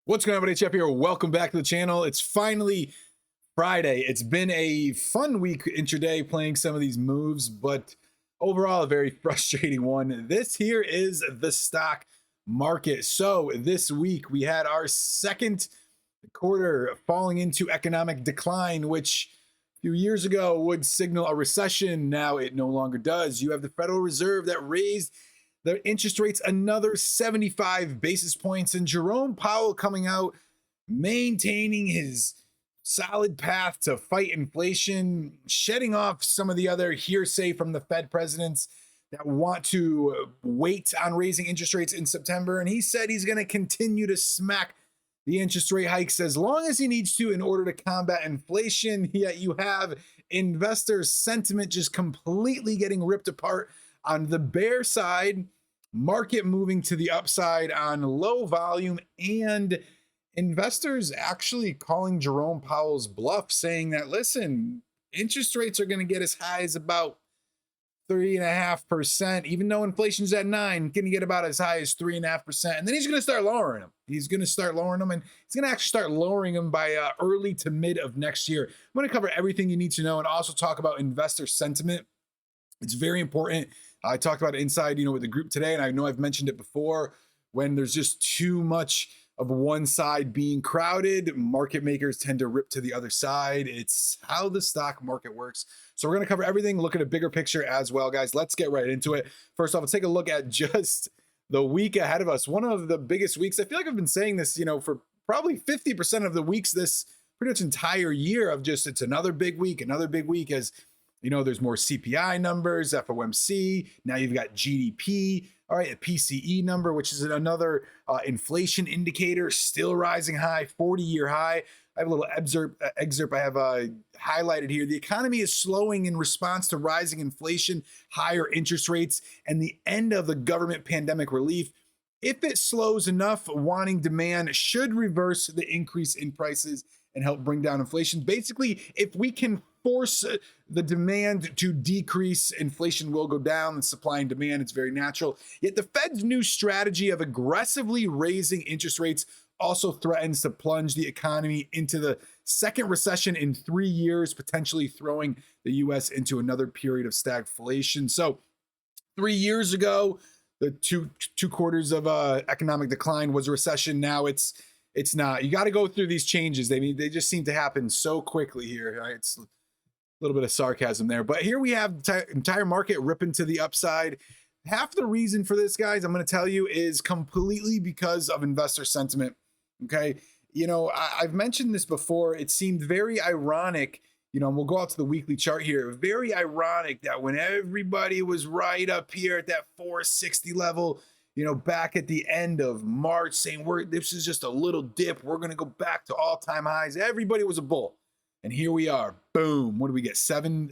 What's going on, everybody? Jeff here. Welcome back to the channel. It's finally Friday. It's been a fun week intraday playing some of these moves, but overall a very frustrating one. This here is the stock market. So this week we had our second quarter falling into economic decline, which a few years ago would signal a recession. Now it no longer does. You have the Federal Reserve that raised the interest rates another 75 basis points, and Jerome Powell coming out maintaining his solid path to fight inflation, shedding off some of the other hearsay from the Fed presidents that want to wait on raising interest rates in September. And he said he's going to continue to smack the interest rate hikes as long as he needs to in order to combat inflation. Yet you have investor sentiment just completely getting ripped apart on the bear side, market moving to the upside on low volume, and investors actually calling Jerome Powell's bluff, saying that, listen, interest rates are going to get as high as about 3.5%, even though inflation's at 9, going to get about as high as 3.5%. And then he's going to start lowering them. He's going to start lowering them, and he's going to actually start lowering them by early to mid of next year. I'm going to cover everything you need to know and also talk about investor sentiment. It's very important. I talked about it inside, with the group today, and I know I've mentioned it before. When there's just too much of one side being crowded, market makers tend to rip to the other side. It's how the stock market works. So we're going to cover everything, look at a bigger picture as well, guys. Let's get right into it. First off, let's take a look at just the week ahead of us. One of the biggest weeks. I feel like I've been saying this, for probably 50% of the weeks this pretty much entire year of just, it's another big week as there's more CPI numbers, FOMC. Now you've got GDP, all right, a PCE number, which is another inflation indicator, still rising high, 40-year high. I have a little excerpt I have highlighted here. The economy is slowing in response to rising inflation, higher interest rates, and the end of the government pandemic relief. If it slows enough, wanting demand should reverse the increase in prices and help bring down inflation. Basically, if we can force the demand to decrease, inflation will go down. The supply and demand, it's very natural. Yet the Fed's new strategy of aggressively raising interest rates also threatens to plunge the economy into the second recession in 3 years, potentially throwing the U.S. into another period of stagflation. So 3 years ago, the two quarters of economic decline was a recession. Now it's not. You got to go through these changes. They just seem to happen so quickly here. Right? It's a little bit of sarcasm there, but here we have the entire market ripping to the upside. Half the reason for this, guys, I'm going to tell you, is completely because of investor sentiment. Okay. I've mentioned this before. It seemed very ironic, and we'll go out to the weekly chart here. Very ironic that when everybody was right up here at that 460 level, back at the end of March, saying this is just a little dip, we're going to go back to all-time highs. Everybody was a bull. And here we are. Boom. What do we get? 7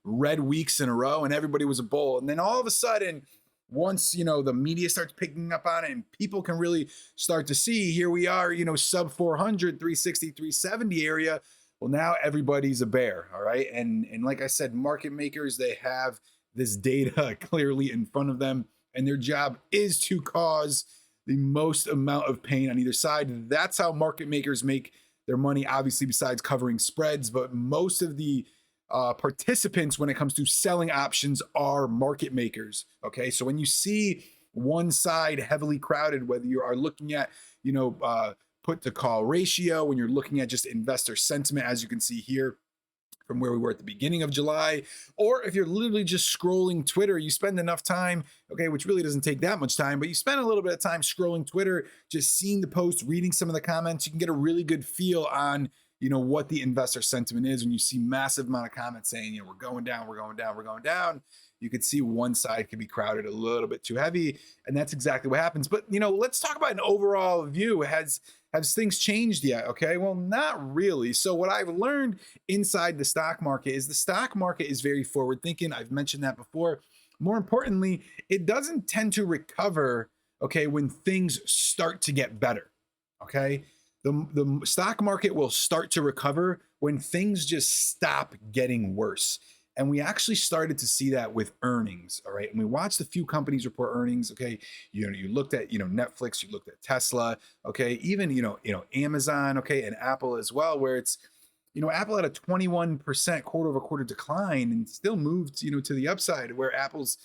red weeks in a row, and everybody was a bull. And then all of a sudden, once, the media starts picking up on it and people can really start to see, here we are, sub 400, 360, 370 area. Well, now everybody's a bear. All right. And like I said, market makers, they have this data clearly in front of them, and their job is to cause the most amount of pain on either side. That's how market makers make their money, obviously, besides covering spreads. But most of the participants when it comes to selling options are market makers. Okay, so when you see one side heavily crowded, whether you are looking at put to call ratio, when you're looking at just investor sentiment, as you can see here from where we were at the beginning of July, or if you're literally just scrolling Twitter, you spend enough time, okay, which really doesn't take that much time, but you spend a little bit of time scrolling Twitter, just seeing the posts, reading some of the comments, you can get a really good feel on, what the investor sentiment is. When you see massive amount of comments saying, we're going down, we're going down, we're going down, you could see one side could be crowded a little bit too heavy, and that's exactly what happens. But, let's talk about an overall view. Has things changed yet? Okay, well, not really. So what I've learned inside the stock market is very forward thinking. I've mentioned that before. More importantly, it doesn't tend to recover, okay, when things start to get better. Okay, the stock market will start to recover when things just stop getting worse. And we actually started to see that with earnings. All right. And we watched a few companies report earnings. Okay. You looked at, Netflix, you looked at Tesla. Okay. Even, Amazon. Okay. And Apple as well, where it's, Apple had a 21% quarter over quarter decline and still moved, to the upside, where Apple's,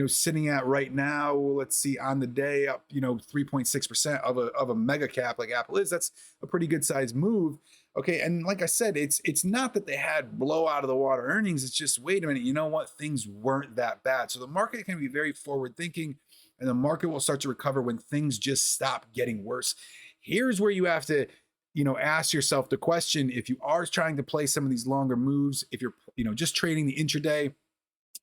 sitting at right now, let's see, on the day up, 3.6% of a mega cap like Apple is. That's a pretty good size move. Okay. And like I said, it's not that they had blow out of the water earnings. It's just, wait a minute, you know what? Things weren't that bad. So the market can be very forward thinking, and the market will start to recover when things just stop getting worse. Here's where you have to, ask yourself the question: if you are trying to play some of these longer moves, if you're, just trading the intraday,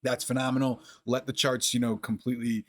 that's phenomenal. Let the charts, completely,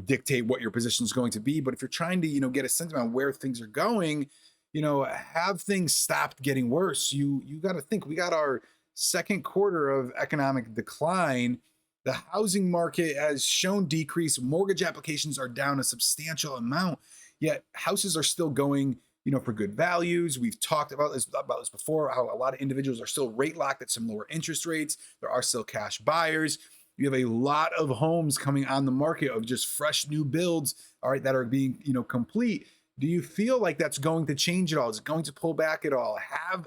dictate what your position is going to be. But if you're trying to, get a sense on where things are going, have things stopped getting worse. You got to think, we got our second quarter of economic decline. The housing market has shown decrease. Mortgage applications are down a substantial amount, yet houses are still going, for good values. We've talked about this before, how a lot of individuals are still rate locked at some lower interest rates. There are still cash buyers. You have a lot of homes coming on the market of just fresh new builds, all right, that are being, complete. Do you feel like that's going to change at all? Is it going to pull back at all? Have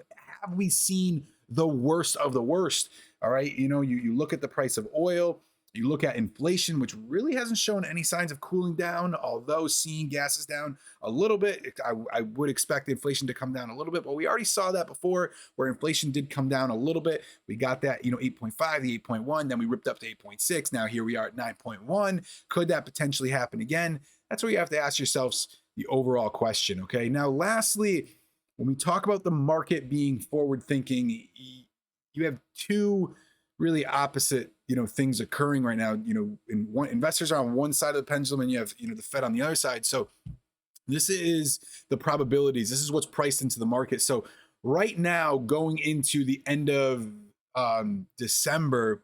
we seen the worst of the worst? All right, you look at the price of oil. You look at inflation, which really hasn't shown any signs of cooling down, although seeing gas is down a little bit. I would expect inflation to come down a little bit, but we already saw that before, where inflation did come down a little bit. We got that, 8.5, the 8.1, then we ripped up to 8.6. Now here we are at 9.1. Could that potentially happen again? That's where you have to ask yourselves the overall question, okay? Now, lastly, when we talk about the market being forward thinking, you have two really opposite, things occurring right now. Investors are on one side of the pendulum, and you have, the Fed on the other side. So this is the probabilities. This is what's priced into the market. So right now, going into the end of December,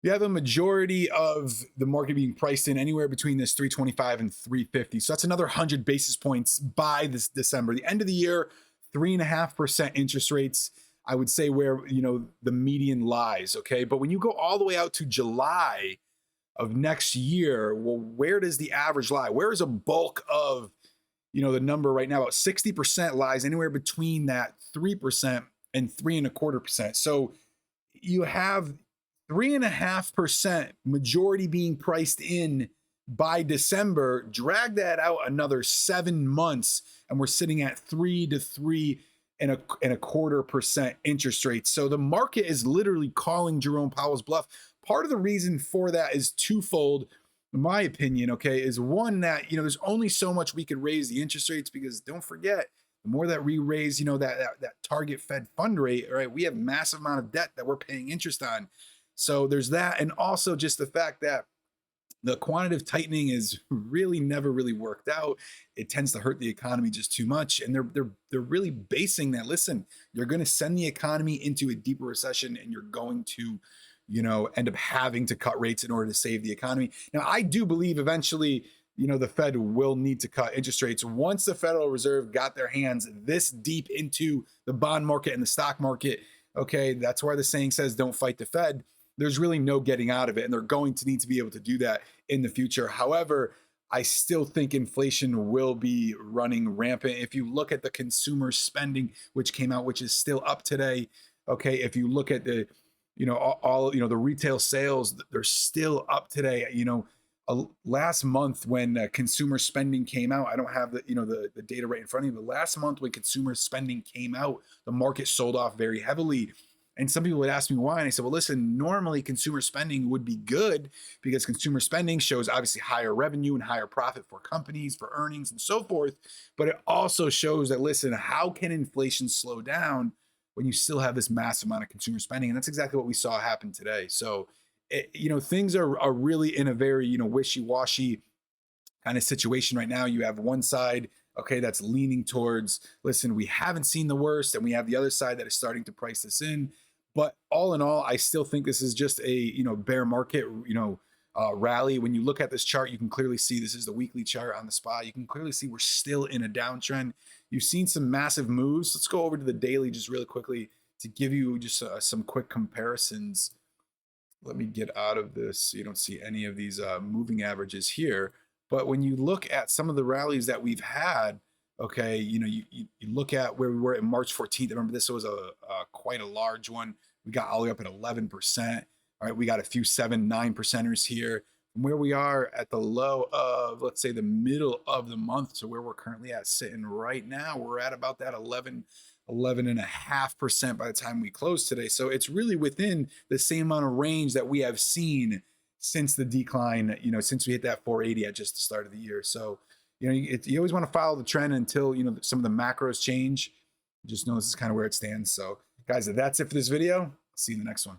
you have a majority of the market being priced in anywhere between this 325 and 350. So that's another 100 basis points by this December. The end of the year, 3.5% interest rates, I would say, where, the median lies. Okay. But when you go all the way out to July of next year, well, where does the average lie? Where is a bulk of, the number right now? About 60% lies anywhere between that 3% and 3.25%. So you have 3.5% majority being priced in by December. Drag that out another 7 months, and we're sitting at 3 to 3.25% interest rates. So the market is literally calling Jerome Powell's bluff. Part of the reason for that is twofold, in my opinion. Okay, is one that, there's only so much we could raise the interest rates, because don't forget, the more that we raise, that target Fed fund rate, right, we have massive amount of debt that we're paying interest on. So there's that, and also just the fact that the quantitative tightening is really never really worked out. It tends to hurt the economy just too much, and they're really basing that. Listen, you're going to send the economy into a deeper recession, and you're going to, end up having to cut rates in order to save the economy. Now, I do believe eventually, the Fed will need to cut interest rates once the Federal Reserve got their hands this deep into the bond market and the stock market. Okay, that's why the saying says, "Don't fight the Fed." There's really no getting out of it, and they're going to need to be able to do that in the future. However, I still think inflation will be running rampant. If you look at the consumer spending, which came out, which is still up today, okay, if you look at the, all the retail sales, they're still up today. Last month when consumer spending came out, I don't have the data right in front of me, but last month when consumer spending came out, the market sold off very heavily. And some people would ask me why. And I said, well, listen, normally consumer spending would be good, because consumer spending shows obviously higher revenue and higher profit for companies, for earnings and so forth. But it also shows that, listen, how can inflation slow down when you still have this massive amount of consumer spending? And that's exactly what we saw happen today. So, things are really in a very, wishy-washy kind of situation right now. You have one side, okay, that's leaning towards, listen, we haven't seen the worst, and we have the other side that is starting to price this in. But all in all, I still think this is just a, bear market, rally. When you look at this chart, you can clearly see, this is the weekly chart on the SPY. You can clearly see we're still in a downtrend. You've seen some massive moves. Let's go over to the daily just really quickly. to give you just some quick comparisons. Let me get out of this so you don't see any of these moving averages here. But when you look at some of the rallies that we've had, okay, you look at where we were at March 14th. Remember, this was a quite a large one. We got all the way up at 11%. All right, we got a few 7, 9%ers here. From where we are at the low of, let's say, the middle of the month to where we're currently at sitting right now, we're at about that 11.5% by the time we close today. So it's really within the same amount of range that we have seen since the decline, since we hit that 480 at just the start of the year. So, you always want to follow the trend until, some of the macros change. Just know this is kind of where it stands. So guys, that's it for this video. See you in the next one.